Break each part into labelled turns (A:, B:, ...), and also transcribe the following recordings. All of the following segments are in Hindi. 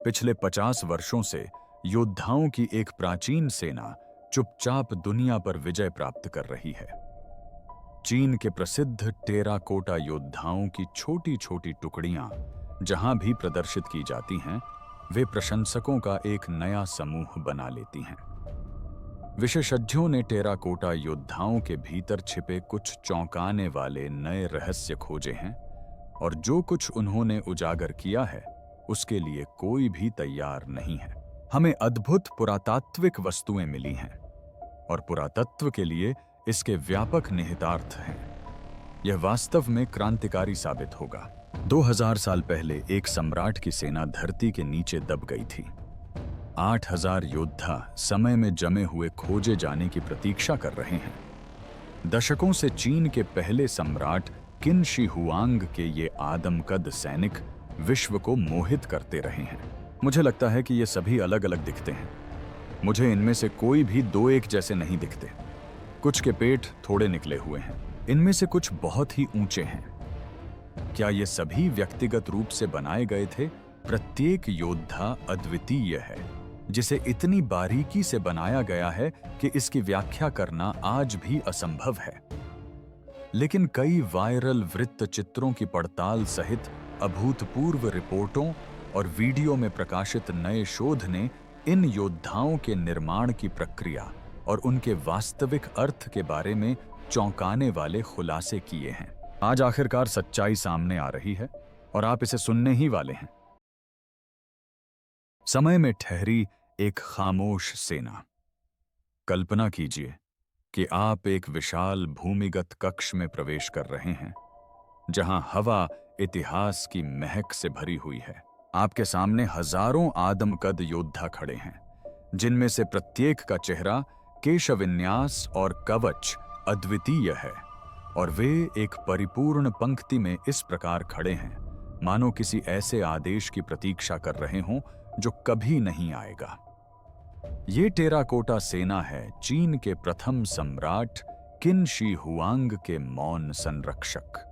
A: पिछले 50 वर्षों से योद्धाओं की एक प्राचीन सेना चुपचाप दुनिया पर विजय प्राप्त कर रही है। चीन के प्रसिद्ध टेराकोटा योद्धाओं की छोटी छोटी टुकड़ियां जहां भी प्रदर्शित की जाती हैं, वे प्रशंसकों का एक नया समूह बना लेती हैं। विशेषज्ञों ने टेराकोटा योद्धाओं के भीतर छिपे कुछ चौंकाने वाले नए रहस्य खोजे हैं, और जो कुछ उन्होंने उजागर किया है उसके लिए कोई भी तैयार नहीं है। हमें अद्भुत पुरातात्विक वस्तुएं मिली हैं और पुरातत्व के लिए इसके व्यापक निहितार्थ हैं। यह वास्तव में क्रांतिकारी साबित होगा। 2000 साल पहले एक सम्राट की सेना धरती के नीचे दब गई थी। 8000 योद्धा समय में जमे हुए खोजे जाने की प्रतीक्षा कर रहे हैं। दशकों से चीन के पहले सम्राट किन शी हुआंग के ये आदमकद सैनिक विश्व को मोहित करते रहे हैं। मुझे लगता है कि ये सभी अलग अलग दिखते हैं। मुझे इनमें से कोई भी दो एक जैसे नहीं दिखते। कुछ के पेट थोड़े निकले हुए हैं, इनमें से कुछ बहुत ही ऊंचे हैं। क्या ये सभी व्यक्तिगत रूप से बनाए गए थे? प्रत्येक योद्धा अद्वितीय है, जिसे इतनी बारीकी से बनाया गया है कि इसकी व्याख्या करना आज भी असंभव है। लेकिन कई वायरल वृत्त चित्रों की पड़ताल सहित अभूतपूर्व रिपोर्टों और वीडियो में प्रकाशित नए शोध ने इन योद्धाओं के निर्माण की प्रक्रिया और उनके वास्तविक अर्थ के बारे में चौंकाने वाले खुलासे किए हैं। आज आखिरकार सच्चाई सामने आ रही है और आप इसे सुनने ही वाले हैं। समय में ठहरी एक खामोश सेना। कल्पना कीजिए कि आप एक विशाल भूमिगत कक्ष में प्रवेश कर रहे हैं, जहां हवा इतिहास की महक से भरी हुई है। आपके सामने हजारों आदमकद योद्धा खड़े हैं, जिनमें से प्रत्येक का चेहरा, केशविन्यास और कवच अद्वितीय है, और वे एक परिपूर्ण पंक्ति में इस प्रकार खड़े हैं मानो किसी ऐसे आदेश की प्रतीक्षा कर रहे हों जो कभी नहीं आएगा। ये टेराकोटा सेना है चीन के प्रथम सम्राट किन शी हुआंग के मौन संरक्षक।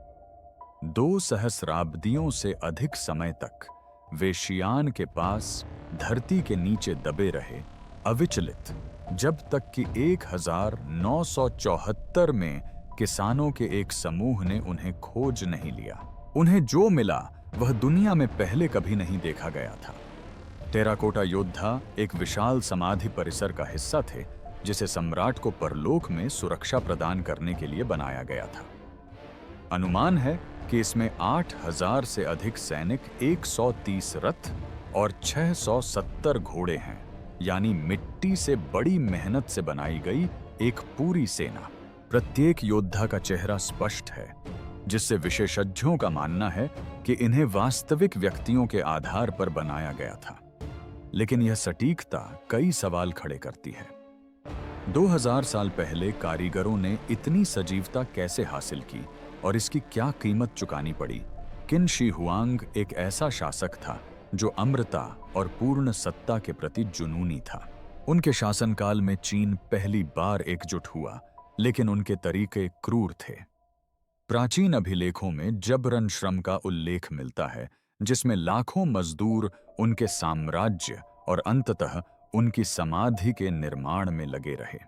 A: 2 सहस्राब्दियों से अधिक समय तक वे शियान के पास धरती के नीचे दबे रहे, अविचलित, जब तक कि 1974 में किसानों के एक समूह ने उन्हें खोज नहीं लिया। उन्हें जो मिला वह दुनिया में पहले कभी नहीं देखा गया था। टेराकोटा योद्धा एक विशाल समाधि परिसर का हिस्सा थे, जिसे सम्राट को परलोक में सुरक्षा प्रदान करने के लिए बनाया गया था। अनुमान है कि इसमें 8000 से अधिक सैनिक, 130 रथ और 670 घोड़े हैं, यानी मिट्टी से बड़ी मेहनत से बनाई गई एक पूरी सेना। प्रत्येक योद्धा का चेहरा स्पष्ट है, जिससे विशेषज्ञों का मानना है कि इन्हें वास्तविक व्यक्तियों के आधार पर बनाया गया था। लेकिन यह सटीकता कई सवाल खड़े करती है। 2000 साल पहले कारीगरों ने इतनी सजीवता कैसे हासिल की और इसकी क्या कीमत चुकानी पड़ी? किन शी हुआंग एक ऐसा शासक था जो अमरता और पूर्ण सत्ता के प्रति जुनूनी था। उनके शासनकाल में चीन पहली बार एकजुट हुआ, लेकिन उनके तरीके क्रूर थे। प्राचीन अभिलेखों में जबरन श्रम का उल्लेख मिलता है, जिसमें लाखों मजदूर उनके साम्राज्य और अंततः उनकी समाधि के निर्माण में लगे रहे।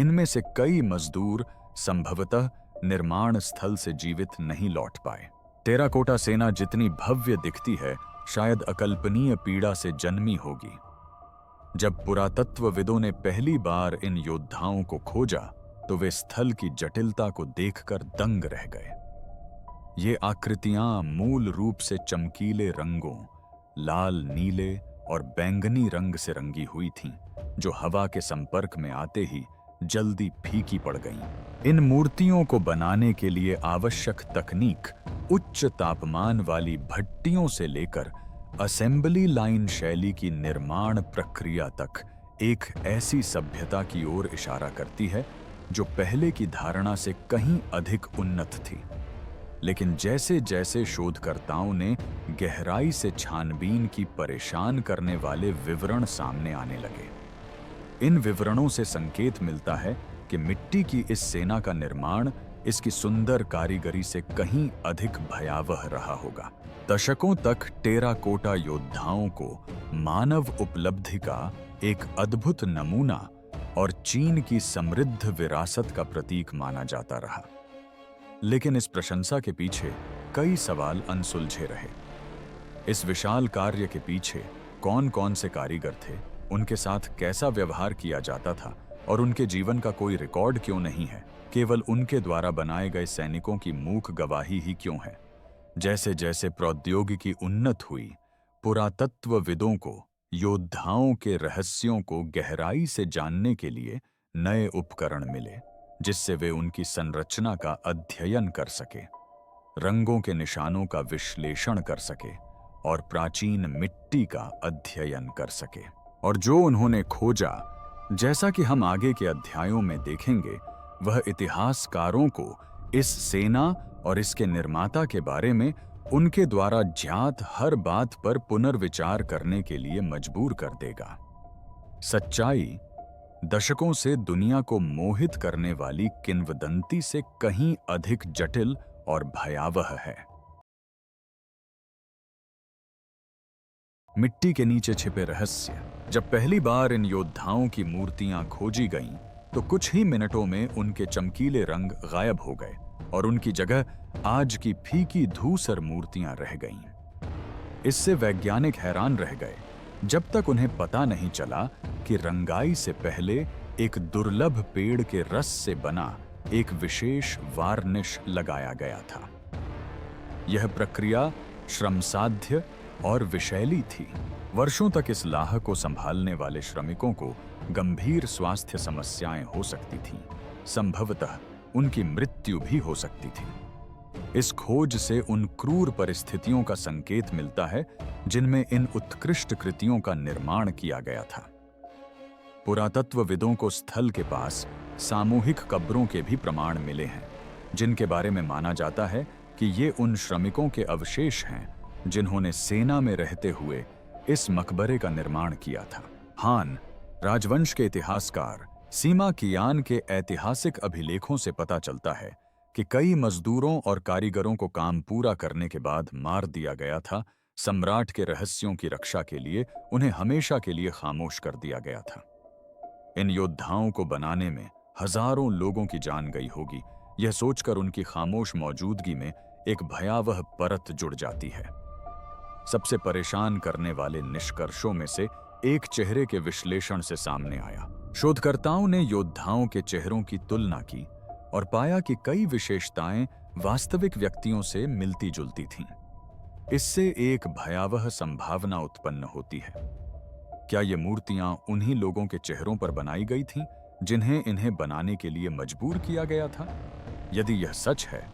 A: इनमें से कई मजदूर संभवतः निर्माण स्थल से जीवित नहीं लौट पाए। टेराकोटा सेना जितनी भव्य दिखती है, शायद अकल्पनीय पीड़ा से जन्मी होगी। जब पुरातत्वविदों ने पहली बार इन योद्धाओं को खोजा, तो वे स्थल की जटिलता को देखकर दंग रह गए। ये आकृतियां मूल रूप से चमकीले रंगों, लाल, नीले और बैंगनी रंग से रंगी हुई थीं, जो हवा के संपर्क में आते ही जल्दी फीकी पड़ गईं। इन मूर्तियों को बनाने के लिए आवश्यक तकनीक उच्च तापमान वाली भट्टियों से लेकर असेंबली लाइन शैली की निर्माण प्रक्रिया तक एक ऐसी सभ्यता की ओर इशारा करती है जो पहले की धारणा से कहीं अधिक उन्नत थी। लेकिन जैसे जैसे शोधकर्ताओं ने गहराई से छानबीन की, परेशान करने वाले विवरण सामने आने लगे। इन विवरणों से संकेत मिलता है कि मिट्टी की इस सेना का निर्माण इसकी सुंदर कारीगरी से कहीं अधिक भयावह रहा होगा। दशकों तक टेराकोटा योद्धाओं को मानव उपलब्धि का एक अद्भुत नमूना और चीन की समृद्ध विरासत का प्रतीक माना जाता रहा। लेकिन इस प्रशंसा के पीछे कई सवाल अनसुलझे रहे। इस विशाल कार्य के पीछे कौन-कौन से कारीगर थे, उनके साथ कैसा व्यवहार किया जाता था और उनके जीवन का कोई रिकॉर्ड क्यों नहीं है? केवल उनके द्वारा बनाए गए सैनिकों की मूक गवाही ही क्यों है? जैसे जैसे प्रौद्योगिकी उन्नत हुई, पुरातत्वविदों को योद्धाओं के रहस्यों को गहराई से जानने के लिए नए उपकरण मिले, जिससे वे उनकी संरचना का अध्ययन कर सके, रंगों के निशानों का विश्लेषण कर सके और प्राचीन मिट्टी का अध्ययन कर सके। और जो उन्होंने खोजा, जैसा कि हम आगे के अध्यायों में देखेंगे, वह इतिहासकारों को इस सेना और इसके निर्माता के बारे में उनके द्वारा ज्ञात हर बात पर पुनर्विचार करने के लिए मजबूर कर देगा। सच्चाई दशकों से दुनिया को मोहित करने वाली किंवदंती से कहीं अधिक जटिल और भयावह है। मिट्टी के नीचे छिपे रहस्य। जब पहली बार इन योद्धाओं की मूर्तियां खोजी गईं, तो कुछ ही मिनटों में उनके चमकीले रंग गायब हो गए और उनकी जगह आज की फीकी धूसर मूर्तियां रह गईं। इससे वैज्ञानिक हैरान रह गए, जब तक उन्हें पता नहीं चला कि रंगाई से पहले एक दुर्लभ पेड़ के रस से बना एक विशेष वार्निश लगाया गया था। यह प्रक्रिया श्रमसाध्य और विषैली थी। वर्षों तक इस लाह को संभालने वाले श्रमिकों को गंभीर स्वास्थ्य समस्याएं हो सकती थीं। संभवतः उनकी मृत्यु भी हो सकती थी। इस खोज से उन क्रूर परिस्थितियों का संकेत मिलता है जिनमें इन उत्कृष्ट कृतियों का निर्माण किया गया था। पुरातत्वविदों को स्थल के पास सामूहिक कब्रों के भी प्रमाण मिले हैं, जिनके बारे में माना जाता है कि ये उन श्रमिकों के अवशेष हैं जिन्होंने सेना में रहते हुए इस मकबरे का निर्माण किया था। हान राजवंश के इतिहासकार सीमा कियान के ऐतिहासिक अभिलेखों से पता चलता है कि कई मजदूरों और कारीगरों को काम पूरा करने के बाद मार दिया गया था। सम्राट के रहस्यों की रक्षा के लिए उन्हें हमेशा के लिए खामोश कर दिया गया था। इन योद्धाओं को बनाने में हजारों लोगों की जान गई होगी। यह सोचकर उनकी खामोश मौजूदगी में एक भयावह परत जुड़ जाती है। सबसे परेशान करने वाले निष्कर्षों में से एक चेहरे के विश्लेषण से सामने आया। शोधकर्ताओं ने योद्धाओं के चेहरों की तुलना की और पाया कि कई विशेषताएं वास्तविक व्यक्तियों से मिलती जुलती थीं। इससे एक भयावह संभावना उत्पन्न होती है। क्या ये मूर्तियां उन्हीं लोगों के चेहरों पर बनाई गई थीं जिन्हें इन्हें बनाने के लिए मजबूर किया गया था? यदि यह सच है,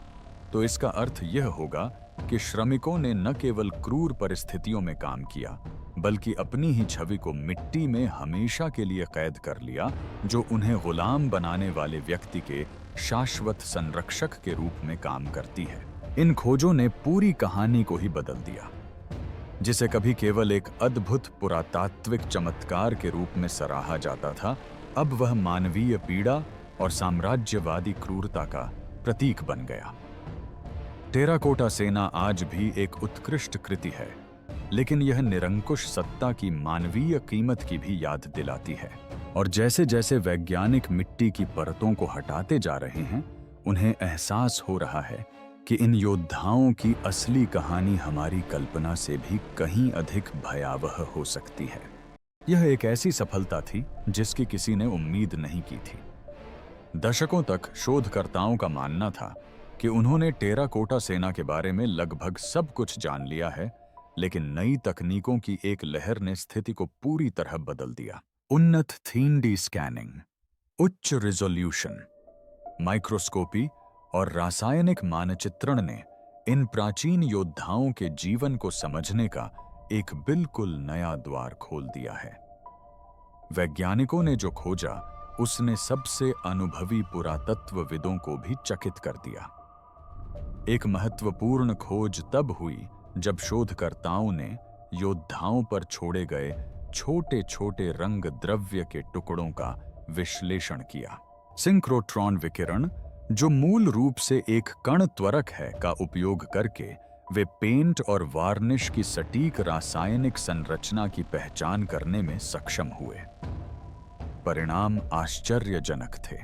A: तो इसका अर्थ यह होगा कि श्रमिकों ने न केवल क्रूर परिस्थितियों में काम किया, बल्कि अपनी ही छवि को मिट्टी में हमेशा के लिए कैद कर लिया, जो उन्हें गुलाम बनाने वाले व्यक्ति के शाश्वत संरक्षक के रूप में काम करती है। इन खोजों ने पूरी कहानी को ही बदल दिया। जिसे कभी केवल एक अद्भुत पुरातात्विक चमत्कार के रूप में सराहा जाता था, अब वह मानवीय पीड़ा और साम्राज्यवादी क्रूरता का प्रतीक बन गया। टेराकोटा सेना आज भी एक उत्कृष्ट कृति है, लेकिन यह निरंकुश सत्ता की मानवीय कीमत की भी याद दिलाती है। और जैसे जैसे वैज्ञानिक मिट्टी की परतों को हटाते जा रहे हैं, उन्हें एहसास हो रहा है कि इन योद्धाओं की असली कहानी हमारी कल्पना से भी कहीं अधिक भयावह हो सकती है। यह एक ऐसी सफलता थी जिसकी किसी ने उम्मीद नहीं की थी। दशकों तक शोधकर्ताओं का मानना था कि उन्होंने टेराकोटा सेना के बारे में लगभग सब कुछ जान लिया है, लेकिन नई तकनीकों की एक लहर ने स्थिति को पूरी तरह बदल दिया। उन्नत 3D स्कैनिंग, उच्च रिजोल्यूशन, माइक्रोस्कोपी और रासायनिक मानचित्रण ने इन प्राचीन योद्धाओं के जीवन को समझने का एक बिल्कुल नया द्वार खोल दिया है। वैज्ञानिकों ने जो खोजा, उसने सबसे अनुभवी पुरातत्वविदों को भी चकित कर दिया। एक महत्वपूर्ण खोज तब हुई जब शोधकर्ताओं ने योद्धाओं पर छोड़े गए छोटे छोटे रंग द्रव्य के टुकड़ों का विश्लेषण किया। सिंक्रोट्रॉन विकिरण जो मूल रूप से एक कण त्वरक है का उपयोग करके वे पेंट और वार्निश की सटीक रासायनिक संरचना की पहचान करने में सक्षम हुए। परिणाम आश्चर्यजनक थे।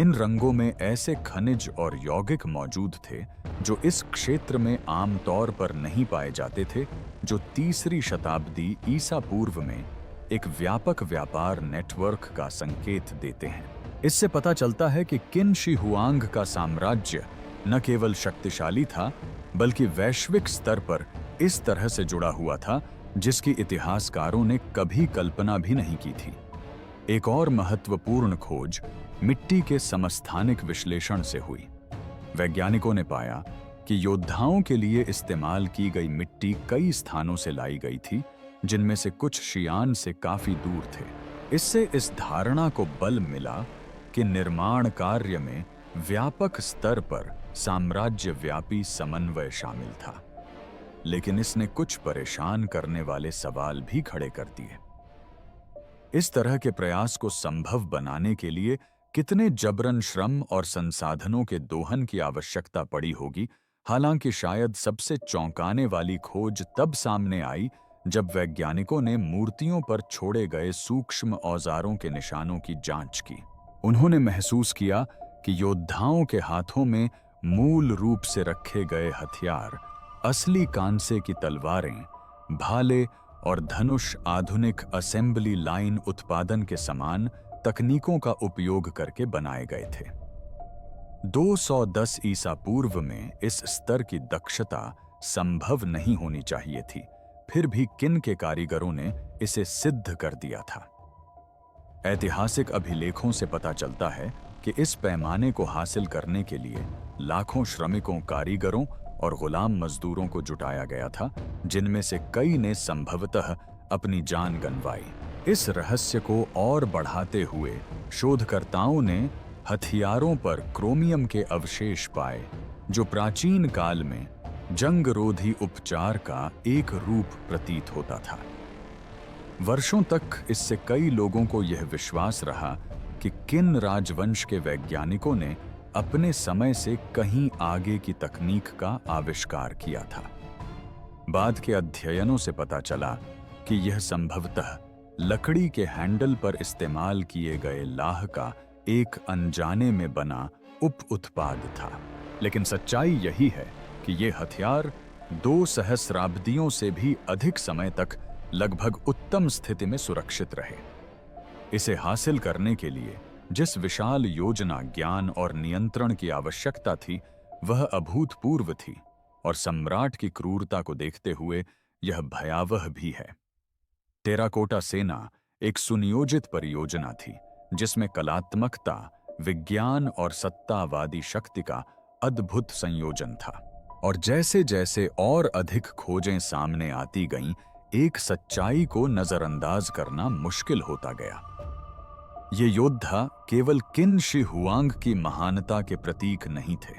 A: इन रंगों में ऐसे खनिज और यौगिक मौजूद थे जो इस क्षेत्र में आमतौर पर नहीं पाए जाते थे, जो 3री शताब्दी ईसा पूर्व में एक व्यापक व्यापार नेटवर्क का संकेत देते हैं। इससे पता चलता है कि किन शी हुआंग का साम्राज्य न केवल शक्तिशाली था बल्कि वैश्विक स्तर पर इस तरह से जुड़ा हुआ था जिसकी इतिहासकारों ने कभी कल्पना भी नहीं की थी। एक और महत्वपूर्ण खोज मिट्टी के समस्थानिक विश्लेषण से हुई। वैज्ञानिकों ने पाया कि योद्धाओं के लिए इस्तेमाल की गई मिट्टी कई स्थानों से लाई गई थी, जिनमें से कुछ शियान से काफी दूर थे। इससे इस धारणा को बल मिला कि निर्माण कार्य में व्यापक स्तर पर साम्राज्यव्यापी समन्वय शामिल था। लेकिन इसने कुछ परेशान करने वाले सवाल भी खड़े कर दिए। इस तरह के प्रयास को संभव बनाने के लिए कितने जबरन श्रम और संसाधनों के दोहन की आवश्यकता पड़ी होगी। हालांकि शायद सबसे चौंकाने वाली खोज तब सामने आई जब वैज्ञानिकों ने मूर्तियों पर छोड़े गए सूक्ष्म औजारों के निशानों की जांच की। उन्होंने महसूस किया कि योद्धाओं के हाथों में मूल रूप से रखे गए हथियार, असली कांसे की तलवारें, भाले और धनुष आधुनिक असेंबली लाइन उत्पादन के समान तकनीकों का उपयोग करके बनाए गए थे। 210 ईसा पूर्व में इस स्तर की दक्षता संभव नहीं होनी चाहिए थी, फिर भी किन के कारीगरों ने इसे सिद्ध कर दिया था। ऐतिहासिक अभिलेखों से पता चलता है कि इस पैमाने को हासिल करने के लिए लाखों श्रमिकों, कारीगरों और गुलाम मजदूरों को जुटाया गया था, जिनमें से कई ने संभवतः अपनी जान गंवाई। इस रहस्य को और बढ़ाते हुए शोधकर्ताओं ने हथियारों पर क्रोमियम के अवशेष पाए, जो प्राचीन काल में जंगरोधी उपचार का एक रूप प्रतीत होता था। वर्षों तक इससे कई लोगों को यह विश्वास रहा कि किन राजवंश के वैज्ञानिकों ने अपने समय से कहीं आगे की तकनीक का आविष्कार किया था। बाद के अध्ययनों से पता चला कि यह संभवतः लकड़ी के हैंडल पर इस्तेमाल किए गए लाह का एक अनजाने में बना उप उत्पाद था। लेकिन सच्चाई यही है कि ये हथियार 2 सहस्राब्दियों से भी अधिक समय तक लगभग उत्तम स्थिति में सुरक्षित रहे। इसे हासिल करने के लिए जिस विशाल योजना, ज्ञान और नियंत्रण की आवश्यकता थी, वह अभूतपूर्व थी, और सम्राट की क्रूरता को देखते हुए यह भयावह भी है। टेराकोटा सेना एक सुनियोजित परियोजना थी जिसमें कलात्मकता, विज्ञान और सत्तावादी शक्ति का अद्भुत संयोजन था। और जैसे जैसे और अधिक खोजें सामने आती गईं, एक सच्चाई को नजरअंदाज करना मुश्किल होता गया। ये योद्धा केवल किन शी हुआंग की महानता के प्रतीक नहीं थे,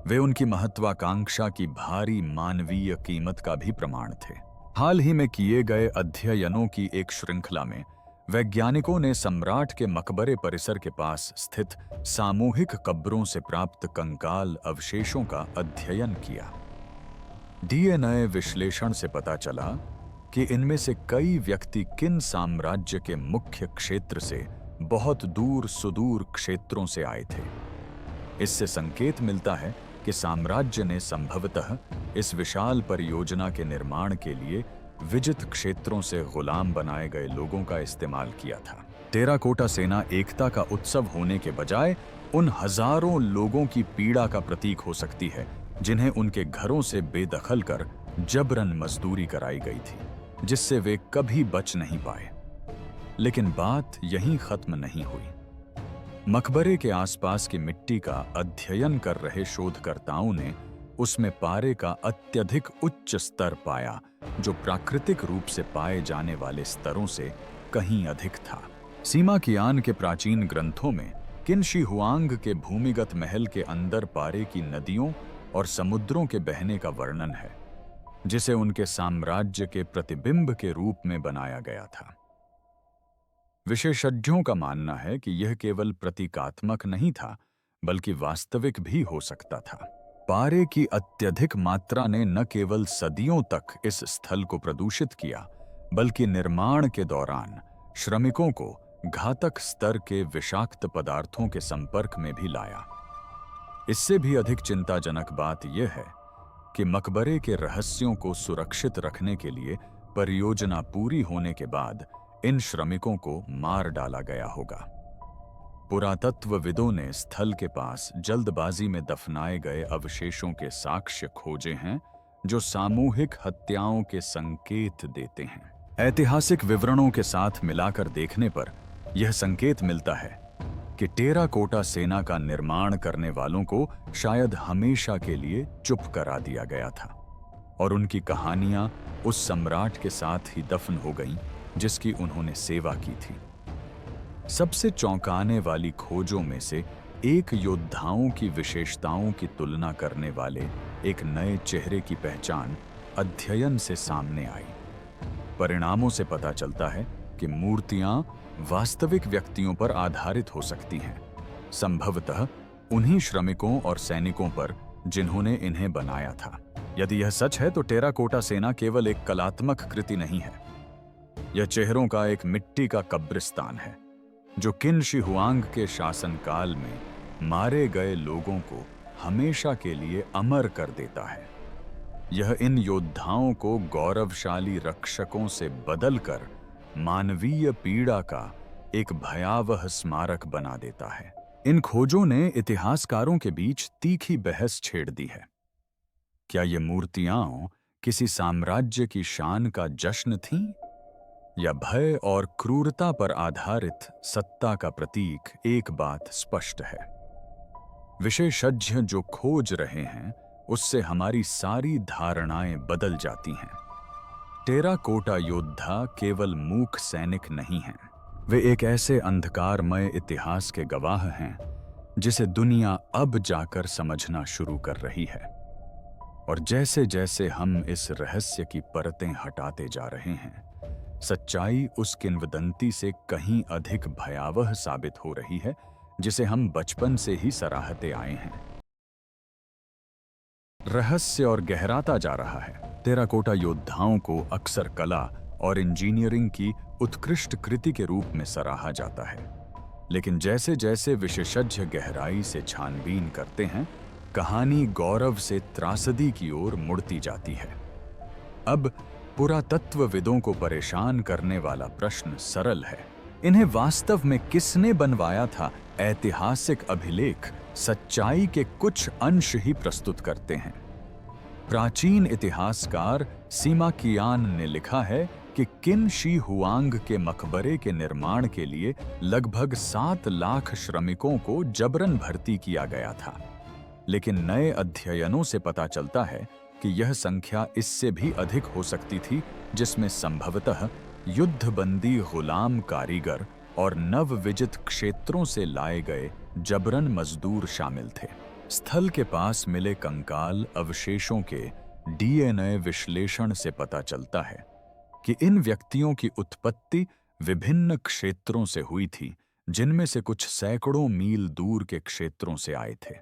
A: वे उनकी महत्वाकांक्षा की भारी मानवीय कीमत का भी प्रमाण थे। हाल ही में किए गए अध्ययनों की एक श्रृंखला में वैज्ञानिकों ने सम्राट के मकबरे परिसर के पास स्थित सामूहिक कब्रों से प्राप्त कंकाल अवशेषों का अध्ययन किया। डीएनए विश्लेषण से पता चला कि इनमें से कई व्यक्ति किन साम्राज्य के मुख्य क्षेत्र से बहुत दूर सुदूर क्षेत्रों से आए थे। इससे संकेत मिलता है कि साम्राज्य ने संभवतः इस विशाल परियोजना के निर्माण के लिए विजित क्षेत्रों से गुलाम बनाए गए लोगों का इस्तेमाल किया था। टेराकोटा सेना एकता का उत्सव होने के बजाय उन हजारों लोगों की पीड़ा का प्रतीक हो सकती है जिन्हें उनके घरों से बेदखल कर जबरन मजदूरी कराई गई थी, जिससे वे कभी बच नहीं पाए। लेकिन बात यहीं खत्म नहीं हुई। मकबरे के आसपास की मिट्टी का अध्ययन कर रहे शोधकर्ताओं ने उसमें पारे का अत्यधिक उच्च स्तर पाया, जो प्राकृतिक रूप से पाए जाने वाले स्तरों से कहीं अधिक था। सीमा कियान के प्राचीन ग्रंथों में किन शी हुआंग के भूमिगत महल के अंदर पारे की नदियों और समुद्रों के बहने का वर्णन है, जिसे उनके साम्राज्य के प्रतिबिंब के रूप में बनाया गया था। विशेषज्ञों का मानना है कि यह केवल प्रतीकात्मक नहीं था, बल्कि वास्तविक भी हो सकता था। पारे की अत्यधिक मात्रा ने न केवल सदियों तक इस स्थल को प्रदूषित किया, बल्कि निर्माण के दौरान श्रमिकों को घातक स्तर के विषाक्त पदार्थों के संपर्क में भी लाया। इससे भी अधिक चिंताजनक बात यह है कि मकबरे के रहस्यों को सुरक्षित रखने के लिए परियोजना पूरी होने के बाद इन श्रमिकों को मार डाला गया होगा। पुरातत्वविदों ने स्थल के पास जल्दबाजी में दफनाए गए अवशेषों के साक्ष्य खोजे हैं, जो सामूहिक हत्याओं के संकेत देते हैं। ऐतिहासिक विवरणों के साथ मिलाकर देखने पर यह संकेत मिलता है कि टेराकोटा सेना का निर्माण करने वालों को शायद हमेशा के लिए चुप करा दिया गया था और उनकी कहानियां उस सम्राट के साथ ही दफन हो गईं जिसकी उन्होंने सेवा की थी। सबसे चौंकाने वाली खोजों में से एक योद्धाओं की विशेषताओं की तुलना करने वाले एक नए चेहरे की पहचान अध्ययन से सामने आई। परिणामों से पता चलता है कि मूर्तियां वास्तविक व्यक्तियों पर आधारित हो सकती हैं, संभवतः उन्हीं श्रमिकों और सैनिकों पर जिन्होंने इन्हें बनाया था। यदि यह सच है तो टेराकोटा सेना केवल एक कलात्मक कृति नहीं है, यह चेहरों का एक मिट्टी का कब्रिस्तान है जो किन शी हुआंग के शासनकाल में मारे गए लोगों को हमेशा के लिए अमर कर देता है। यह इन योद्धाओं को गौरवशाली रक्षकों से बदलकर मानवीय पीड़ा का एक भयावह स्मारक बना देता है। इन खोजों ने इतिहासकारों के बीच तीखी बहस छेड़ दी है। क्या ये मूर्तियां किसी साम्राज्य की शान का जश्न थीं, या भय और क्रूरता पर आधारित सत्ता का प्रतीक? एक बात स्पष्ट है, विशेषज्ञ जो खोज रहे हैं उससे हमारी सारी धारणाएं बदल जाती हैं। टेराकोटा योद्धा केवल मूक सैनिक नहीं हैं, वे एक ऐसे अंधकारमय इतिहास के गवाह हैं जिसे दुनिया अब जाकर समझना शुरू कर रही है। और जैसे जैसे हम इस रहस्य की परतें हटाते जा रहे हैं, सच्चाई उस किंवदंती से कहीं अधिक भयावह साबित हो रही है जिसे हम बचपन से ही सराहते आए हैं। रहस्य और गहराता जा रहा है। टेराकोटा योद्धाओं को अक्सर कला और इंजीनियरिंग की उत्कृष्ट कृति के रूप में सराहा जाता है, लेकिन जैसे जैसे विशेषज्ञ गहराई से छानबीन करते हैं, कहानी गौरव से त्रासदी की ओर मुड़ती जाती है। अब पुरातत्वविदों को परेशान करने वाला प्रश्न सरल है, इन्हें वास्तव में किसने बनवाया था? ऐतिहासिक अभिलेख सच्चाई के कुछ अंश ही प्रस्तुत करते हैं। प्राचीन इतिहासकार सीमा कियान ने लिखा है कि किन शी हुआंग के मकबरे के निर्माण के लिए लगभग 7 लाख श्रमिकों को जबरन भर्ती किया गया था, लेकिन नए अध्ययनों से पता चलता है कि यह संख्या इससे भी अधिक हो सकती थी, जिसमें संभवतः युद्धबंदी गुलाम कारीगर और नवविजित क्षेत्रों से लाए गए जबरन मजदूर शामिल थे। स्थल के पास मिले कंकाल अवशेषों के डीएनए विश्लेषण से पता चलता है कि इन व्यक्तियों की उत्पत्ति विभिन्न क्षेत्रों से हुई थी, जिनमें से कुछ सैकड़ों मील दूर के क्षेत्रों से आए थे।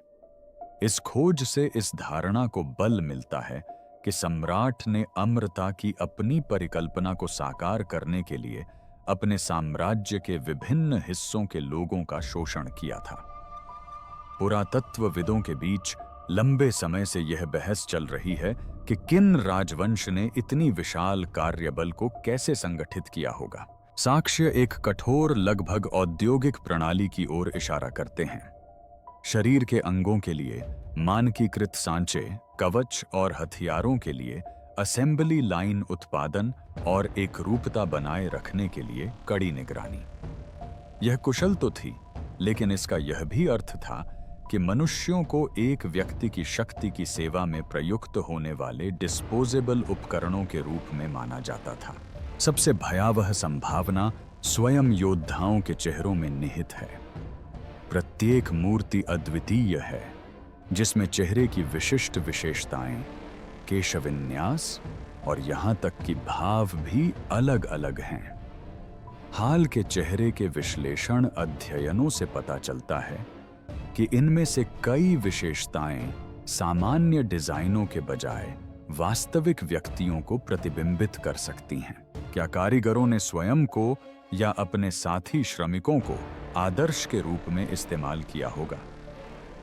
A: इस खोज से इस धारणा को बल मिलता है कि सम्राट ने अमरता की अपनी परिकल्पना को साकार करने के लिए अपने साम्राज्य के विभिन्न हिस्सों के लोगों का शोषण किया था। पुरातत्वविदों के बीच लंबे समय से यह बहस चल रही है कि किन राजवंश ने इतनी विशाल कार्यबल को कैसे संगठित किया होगा। साक्ष्य एक कठोर, लगभग औद्योगिक प्रणाली की ओर इशारा करते हैं। शरीर के अंगों के लिए मानकीकृत सांचे, कवच और हथियारों के लिए असेंबली लाइन उत्पादन और एक रूपता बनाए रखने के लिए कड़ी निगरानी। यह कुशल तो थी, लेकिन इसका यह भी अर्थ था कि मनुष्यों को एक व्यक्ति की शक्ति की सेवा में प्रयुक्त होने वाले डिस्पोजेबल उपकरणों के रूप में माना जाता था। सबसे भयावह संभावना स्वयं योद्धाओं के चेहरों में निहित है। प्रत्येक मूर्ति अद्वितीय है, जिसमें चेहरे की विशिष्ट विशेषताएं, केशविन्यास और यहां तक कि भाव भी अलग अलग हैं। हाल के चेहरे के विश्लेषण अध्ययनों से पता चलता है कि इनमें से कई विशेषताएं सामान्य डिजाइनों के बजाय वास्तविक व्यक्तियों को प्रतिबिंबित कर सकती हैं। क्या कारीगरों ने स्वयं को या अपने साथी श्रमिकों को आदर्श के रूप में इस्तेमाल किया होगा?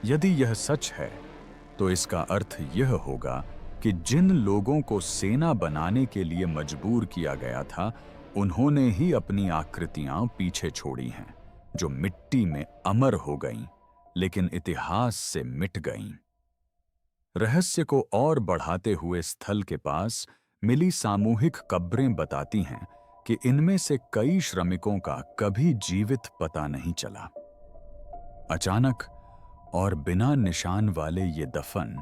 A: यदि यह सच है तो इसका अर्थ यह होगा कि जिन लोगों को सेना बनाने के लिए मजबूर किया गया था, उन्होंने ही अपनी आकृतियां पीछे छोड़ी हैं, जो मिट्टी में अमर हो गईं, लेकिन इतिहास से मिट गईं। रहस्य को और बढ़ाते हुए स्थल के पास मिली सामूहिक कब्रें बताती हैं कि इनमें से कई श्रमिकों का कभी जीवित पता नहीं चला। अचानक और बिना निशान वाले ये दफन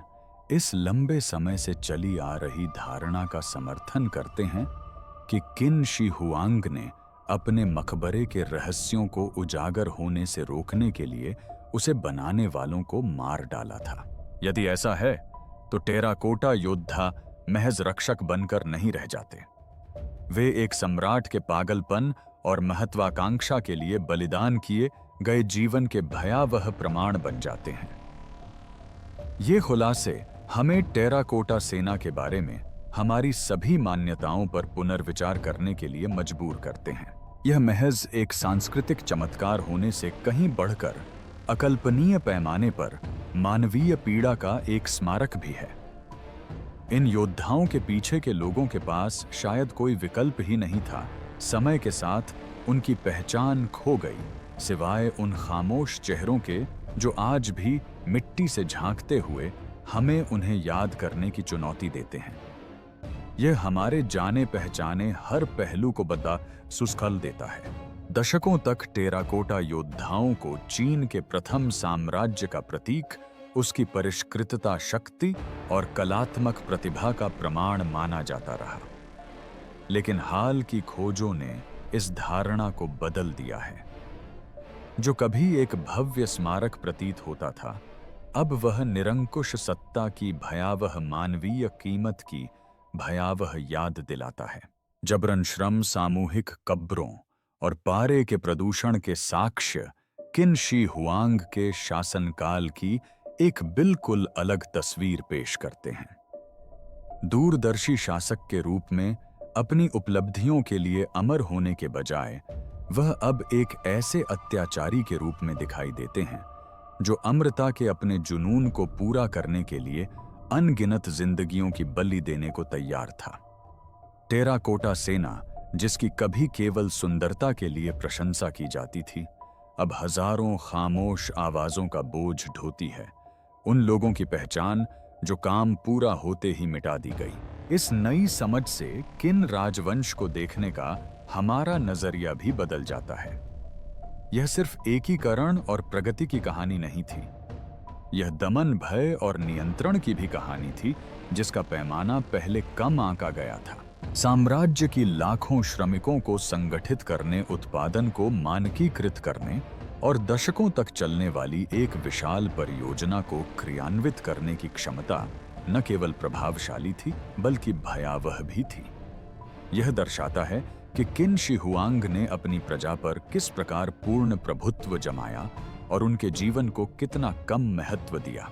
A: इस लंबे समय से चली आ रही धारणा का समर्थन करते हैं कि किन शी हुआंग ने अपने मकबरे के रहस्यों को उजागर होने से रोकने के लिए उसे बनाने वालों को मार डाला था। यदि ऐसा है तो टेराकोटा योद्धा महज रक्षक बनकर नहीं रह जाते। वे एक सम्राट के पागलपन और महत्वाकांक्षा के लिए बलिदान किए गए जीवन के भयावह प्रमाण बन जाते हैं। ये खुलासे हमें टेराकोटा सेना के बारे में हमारी सभी मान्यताओं पर पुनर्विचार करने के लिए मजबूर करते हैं। यह महज एक सांस्कृतिक चमत्कार होने से कहीं बढ़कर अकल्पनीय पैमाने पर मानवीय पीड़ा का एक स्मारक भी है। इन योद्धाओं के पीछे के लोगों के पास शायद कोई विकल्प ही नहीं था। समय के साथ उनकी पहचान खो गई, सिवाय उन खामोश चेहरों के जो आज भी मिट्टी से झांकते हुए हमें उन्हें याद करने की चुनौती देते हैं। यह हमारे जाने पहचाने हर पहलू को बदला सुस्खल देता है। दशकों तक टेराकोटा योद्धाओं को चीन के प्रथम साम्राज्य का प्रतीक, उसकी परिष्कृतता शक्ति और कलात्मक प्रतिभा का प्रमाण माना जाता रहा। लेकिन हाल की खोजों ने इस धारणा को बदल दिया है। जो कभी एक भव्य स्मारक प्रतीत होता था, अब वह निरंकुश सत्ता की भयावह मानवीय कीमत की भयावह याद दिलाता है। जबरन श्रम, सामूहिक कब्रों और पारे के प्रदूषण के साक्ष्य किन शी हुआंग के शासनकाल की एक बिल्कुल अलग तस्वीर पेश करते हैं। दूरदर्शी शासक के रूप में अपनी उपलब्धियों के लिए अमर होने के बजाय वह अब एक ऐसे अत्याचारी के रूप में दिखाई देते हैं जो अमरता के अपने जुनून को पूरा करने के लिए अनगिनत जिंदगियों की बलि देने को तैयार था। टेराकोटा सेना, जिसकी कभी केवल सुंदरता के लिए प्रशंसा की जाती थी, अब हजारों खामोश आवाजों का बोझ ढोती है। उन लोगों की पहचान जो काम पूरा होते ही मिटा दी गई। इस नई समझ से किन राजवंश को देखने का हमारा नजरिया भी बदल जाता है। यह सिर्फ एकीकरण और प्रगति की कहानी नहीं थी, यह दमन, भय और नियंत्रण की भी कहानी थी, जिसका पैमाना पहले कम आंका गया था। साम्राज्य की लाखों श्रमिकों को संगठित करने, उत्पादन को मानकीकृत करने और दशकों तक चलने वाली एक विशाल परियोजना को क्रियान्वित करने की क्षमता न केवल प्रभावशाली थी बल्कि भयावह भी थी। यह दर्शाता है कि किन शी हुआंग ने अपनी प्रजा पर किस प्रकार पूर्ण प्रभुत्व जमाया और उनके जीवन को कितना कम महत्व दिया।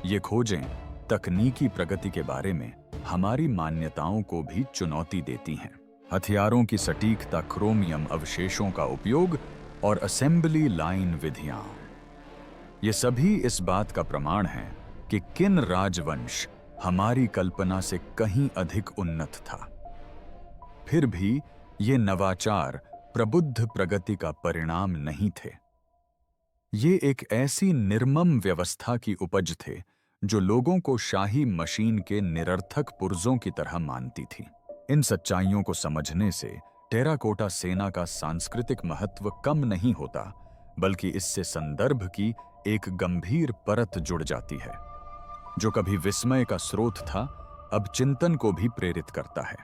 A: ये खोजें तकनीकी प्रगति के बारे में हमारी मान्यताओं को भी चुनौती देती हैं। हथियारों की सटीकता, क्रोमियम अवशेषों का उपयोग और असेंबली लाइन विधियां, ये सभी इस बात का प्रमाण हैं कि किन राजवंश हमारी कल्पना से कहीं अधिक उन्नत था। फिर भी ये नवाचार प्रबुद्ध प्रगति का परिणाम नहीं थे। ये एक ऐसी निर्मम व्यवस्था की उपज थे जो लोगों को शाही मशीन के निरर्थक पुर्जों की तरह मानती थी। इन सच्चाइयों को समझने से टेराकोटा सेना का सांस्कृतिक महत्व कम नहीं होता, बल्कि इससे संदर्भ की एक गंभीर परत जुड़ जाती है। जो कभी विस्मय का स्रोत था, अब चिंतन को भी प्रेरित करता है।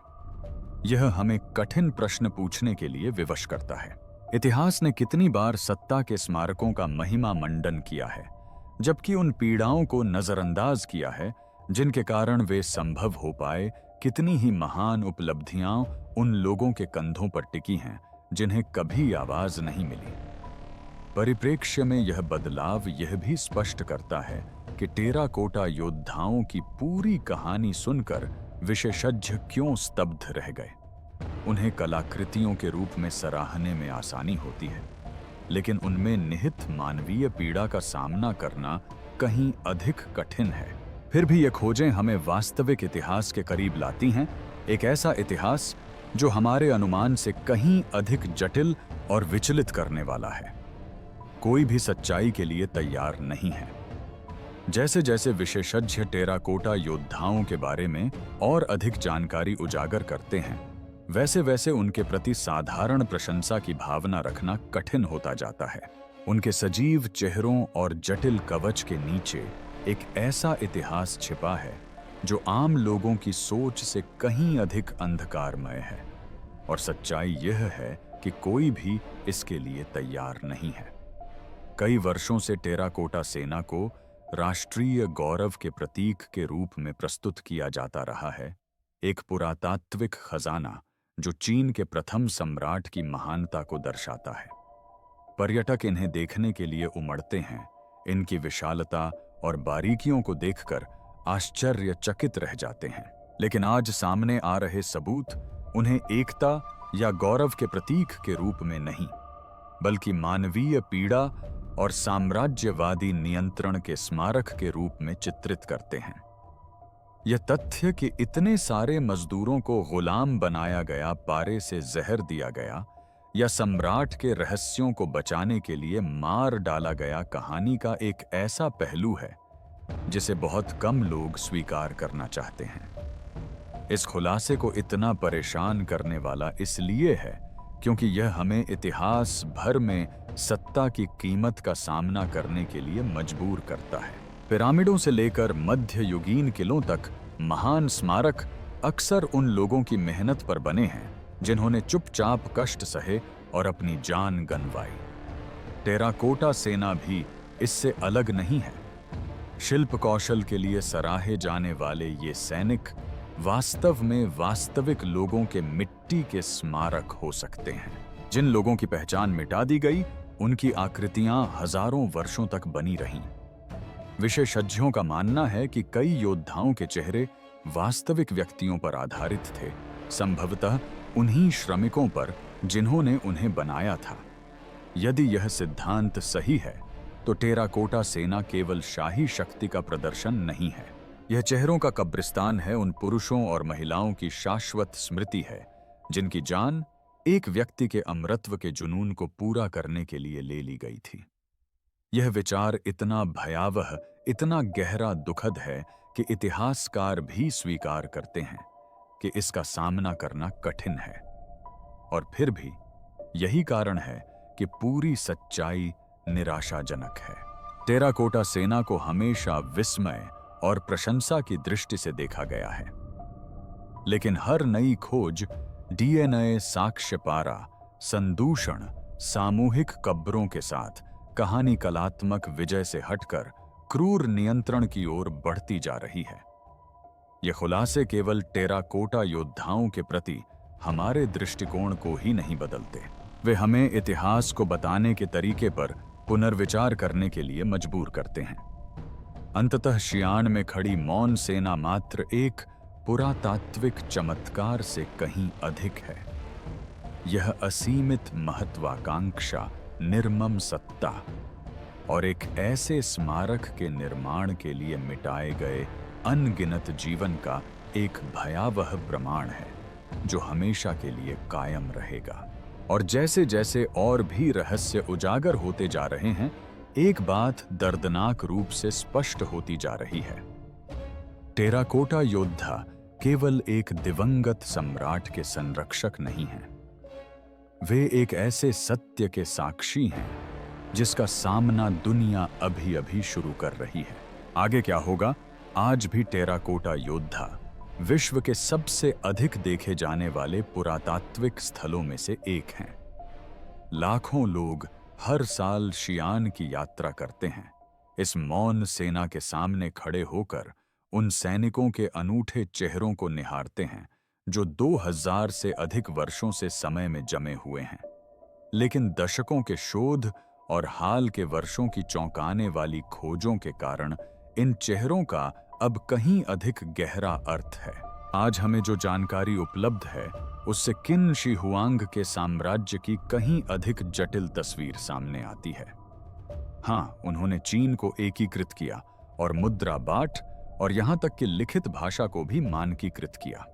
A: यह हमें कठिन प्रश्न पूछने के लिए विवश करता है। इतिहास ने कितनी बार सत्ता के स्मारकों का महिमा मंडन किया है, जबकि उन पीड़ाओं को नजरअंदाज किया है जिनके कारण वे संभव हो पाए। कितनी ही महान उपलब्धियां उन लोगों के कंधों पर टिकी हैं जिन्हें कभी आवाज नहीं मिली। परिप्रेक्ष्य में यह बदलाव यह भी स्पष्ट करता है कि टेराकोटा योद्धाओं की पूरी कहानी सुनकर विशेषज्ञ क्यों स्तब्ध रह गए। उन्हें कलाकृतियों के रूप में सराहने में आसानी होती है, लेकिन उनमें निहित मानवीय पीड़ा का सामना करना कहीं अधिक कठिन है। फिर भी ये खोजें हमें वास्तविक इतिहास के करीब लाती हैं, एक ऐसा इतिहास जो हमारे अनुमान से कहीं अधिक जटिल और विचलित करने वाला है। कोई भी सच्चाई के लिए तैयार नहीं है। जैसे जैसे विशेषज्ञ टेराकोटा योद्धाओं के बारे में और अधिक जानकारी उजागर करते हैं, वैसे वैसे उनके प्रति साधारण प्रशंसा की भावना रखना कठिन होता जाता है। उनके सजीव चेहरों और जटिल कवच के नीचे एक ऐसा इतिहास छिपा है जो आम लोगों की सोच से कहीं अधिक अंधकारमय है, और सच्चाई यह है कि कोई भी इसके लिए तैयार नहीं है। कई वर्षों से टेराकोटा सेना को राष्ट्रीय गौरव के प्रतीक के रूप में प्रस्तुत किया जाता रहा है, एक पुरातात्विक खजाना जो चीन के प्रथम सम्राट की महानता को दर्शाता है। पर्यटक इन्हें देखने के लिए उमड़ते हैं, इनकी विशालता और बारीकियों को देखकर आश्चर्यचकित रह जाते हैं। लेकिन आज सामने आ रहे सबूत उन्हें एकता या गौरव के प्रतीक के रूप में नहीं, बल्कि मानवीय पीड़ा और साम्राज्यवादी नियंत्रण के स्मारक के रूप में चित्रित करते हैं। यह तथ्य कि इतने सारे मजदूरों को गुलाम बनाया गया, पारे से जहर दिया गया या सम्राट के रहस्यों को बचाने के लिए मार डाला गया, कहानी का एक ऐसा पहलू है जिसे बहुत कम लोग स्वीकार करना चाहते हैं। इस खुलासे को इतना परेशान करने वाला इसलिए है क्योंकि यह हमें इतिहास भर में सत्ता की कीमत का सामना करने के लिए मजबूर करता है। पिरामिडों से लेकर मध्ययुगीन किलों तक महान स्मारक अक्सर उन लोगों की मेहनत पर बने हैं जिन्होंने चुपचाप कष्ट सहे और अपनी जान गंवाई। टेराकोटा सेना भी इससे अलग नहीं है। शिल्प कौशल के लिए सराहे जाने वाले ये सैनिक वास्तव में वास्तविक लोगों के मिट्टी के स्मारक हो सकते हैं। जिन लोगों की पहचान मिटा दी गई, उनकी आकृतियां हजारों वर्षों तक बनी रहीं। विशेषज्ञों का मानना है कि कई योद्धाओं के चेहरे वास्तविक व्यक्तियों पर आधारित थे, संभवतः उन्हीं श्रमिकों पर जिन्होंने उन्हें बनाया था। यदि यह सिद्धांत सही है तो टेराकोटा सेना केवल शाही शक्ति का प्रदर्शन नहीं है, यह चेहरों का कब्रिस्तान है, उन पुरुषों और महिलाओं की शाश्वत स्मृति है जिनकी जान एक व्यक्ति के अमरत्व के जुनून को पूरा करने के लिए ले ली गई थी। यह विचार इतना भयावह, इतना गहरा दुखद है कि इतिहासकार भी स्वीकार करते हैं कि इसका सामना करना कठिन है। और फिर भी यही कारण है कि पूरी सच्चाई निराशाजनक है। टेराकोटा सेना को हमेशा विस्मय और प्रशंसा की दृष्टि से देखा गया है, लेकिन हर नई खोज डीएनए साक्ष्यपारा, संदूषण, सामूहिक कब्रों के साथ कहानी कलात्मक विजय से हटकर क्रूर नियंत्रण की ओर बढ़ती जा रही है। ये खुलासे केवल टेराकोटा योद्धाओं के प्रति हमारे दृष्टिकोण को ही नहीं बदलते, वे हमें इतिहास को बताने के तरीके पर पुनर्विचार करने के लिए मजबूर करते हैं। अंततः शियान में खड़ी मौन सेना मात्र एक पुरातात्विक चमत्कार से कहीं अधिक है। यह असीमित महत्वाकांक्षा, निर्मम सत्ता और एक ऐसे स्मारक के निर्माण के लिए मिटाए गए अनगिनत जीवन का एक भयावह प्रमाण है जो हमेशा के लिए कायम रहेगा। और जैसे जैसे और भी रहस्य उजागर होते जा रहे हैं, एक बात दर्दनाक रूप से स्पष्ट होती जा रही है। टेराकोटा योद्धा केवल एक दिवंगत सम्राट के संरक्षक नहीं हैं, वे एक ऐसे सत्य के साक्षी हैं जिसका सामना दुनिया अभी अभी शुरू कर रही है। आगे क्या होगा? आज भी टेराकोटा योद्धा विश्व के सबसे अधिक देखे जाने वाले पुरातात्विक स्थलों में से एक हैं। लाखों लोग हर साल शियान की यात्रा करते हैं, इस मौन सेना के सामने खड़े होकर उन सैनिकों के अनूठे चेहरों को निहारते हैं जो 2000 से अधिक वर्षों से समय में जमे हुए हैं। लेकिन दशकों के शोध और हाल के वर्षों की चौंकाने वाली खोजों के कारण इन चेहरों का अब कहीं अधिक गहरा अर्थ है। आज हमें जो जानकारी उपलब्ध है उससे किन शी हुआंग के साम्राज्य की कहीं अधिक जटिल तस्वीर सामने आती है। हाँ, उन्होंने चीन को एकीकृत किया और मुद्रा बांट और यहां तक कि लिखित भाषा को भी मानकीकृत किया,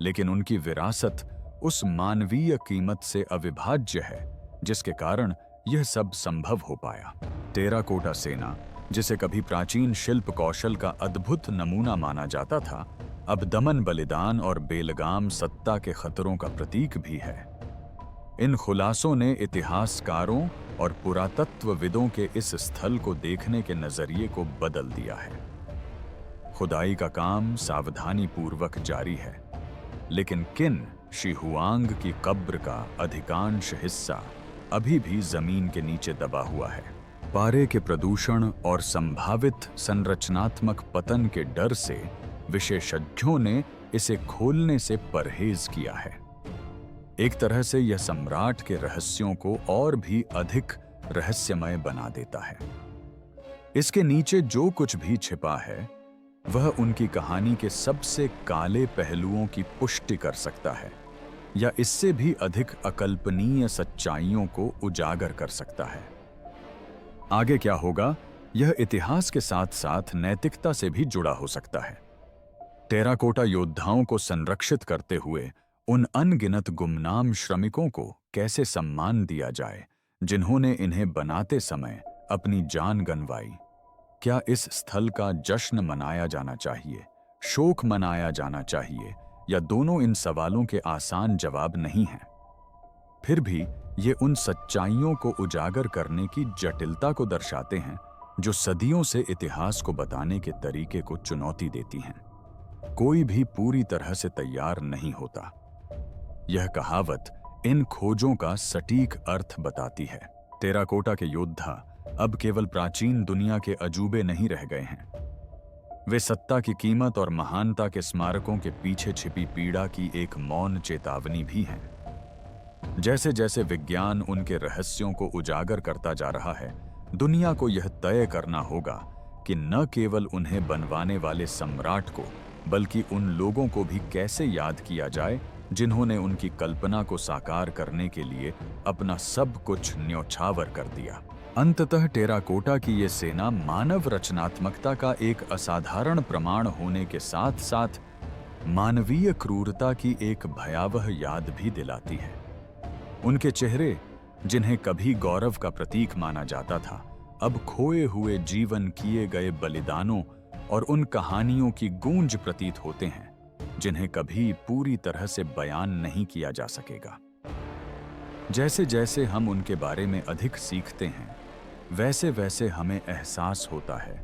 A: लेकिन उनकी विरासत उस मानवीय कीमत से अविभाज्य है जिसके कारण यह सब संभव हो पाया। टेराकोटा सेना, जिसे कभी प्राचीन शिल्प कौशल का अद्भुत नमूना माना जाता था, अब दमन, बलिदान और बेलगाम सत्ता के खतरों का प्रतीक भी है। इन खुलासों ने इतिहासकारों और पुरातत्वविदों के इस स्थल को देखने के नजरिए को बदल दिया है। खुदाई का काम सावधानी पूर्वक जारी है, लेकिन किन शी हुआंग की कब्र का अधिकांश हिस्सा अभी भी जमीन के नीचे दबा हुआ है। पारे के प्रदूषण और संभावित संरचनात्मक पतन के डर से विशेषज्ञों ने इसे खोलने से परहेज किया है। एक तरह से यह सम्राट के रहस्यों को और भी अधिक रहस्यमय बना देता है। इसके नीचे जो कुछ भी छिपा है वह उनकी कहानी के सबसे काले पहलुओं की पुष्टि कर सकता है या इससे भी अधिक अकल्पनीय सच्चाइयों को उजागर कर सकता है। आगे क्या होगा, यह इतिहास के साथ साथ नैतिकता से भी जुड़ा हो सकता है। टेराकोटा योद्धाओं को संरक्षित करते हुए उन अनगिनत गुमनाम श्रमिकों को कैसे सम्मान दिया जाए जिन्होंने इन्हें बनाते समय अपनी जान गंवाई। क्या इस स्थल का जश्न मनाया जाना चाहिए, शोक मनाया जाना चाहिए, या दोनों? इन सवालों के आसान जवाब नहीं हैं। फिर भी ये उन सच्चाइयों को उजागर करने की जटिलता को दर्शाते हैं जो सदियों से इतिहास को बताने के तरीके को चुनौती देती हैं। कोई भी पूरी तरह से तैयार नहीं होता। यह कहावत इन खोजों का सटीक अर्थ बताती है। टेराकोटा के योद्धा अब केवल प्राचीन दुनिया के अजूबे नहीं रह गए हैं, वे सत्ता की कीमत और महानता के स्मारकों के पीछे छिपी पीड़ा की एक मौन चेतावनी भी हैं। जैसे जैसे विज्ञान उनके रहस्यों को उजागर करता जा रहा है, दुनिया को यह तय करना होगा कि न केवल उन्हें बनवाने वाले सम्राट को, बल्कि उन लोगों को भी कैसे याद किया जाए जिन्होंने उनकी कल्पना को साकार करने के लिए अपना सब कुछ न्यौछावर कर दिया। अंततः टेराकोटा की ये सेना मानव रचनात्मकता का एक असाधारण प्रमाण होने के साथ साथ मानवीय क्रूरता की एक भयावह याद भी दिलाती है। उनके चेहरे, जिन्हें कभी गौरव का प्रतीक माना जाता था, अब खोए हुए जीवन, किए गए बलिदानों और उन कहानियों की गूंज प्रतीत होते हैं जिन्हें कभी पूरी तरह से बयान नहीं किया जा सकेगा। जैसे जैसे हम उनके बारे में अधिक सीखते हैं, वैसे वैसे हमें एहसास होता है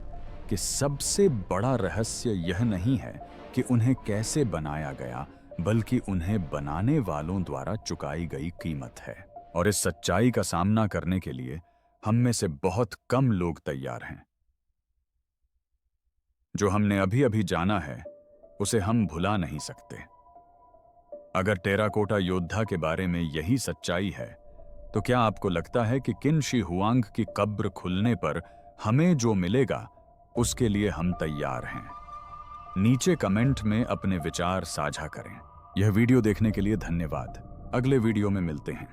A: कि सबसे बड़ा रहस्य यह नहीं है कि उन्हें कैसे बनाया गया, बल्कि उन्हें बनाने वालों द्वारा चुकाई गई कीमत है। और इस सच्चाई का सामना करने के लिए हम में से बहुत कम लोग तैयार हैं। जो हमने अभी अभी जाना है उसे हम भुला नहीं सकते। अगर टेराकोटा योद्धा के बारे में यही सच्चाई है, तो क्या आपको लगता है कि किन शी हुआंग की कब्र खुलने पर हमें जो मिलेगा उसके लिए हम तैयार हैं? नीचे कमेंट में अपने विचार साझा करें। यह वीडियो देखने के लिए धन्यवाद। अगले वीडियो में मिलते हैं।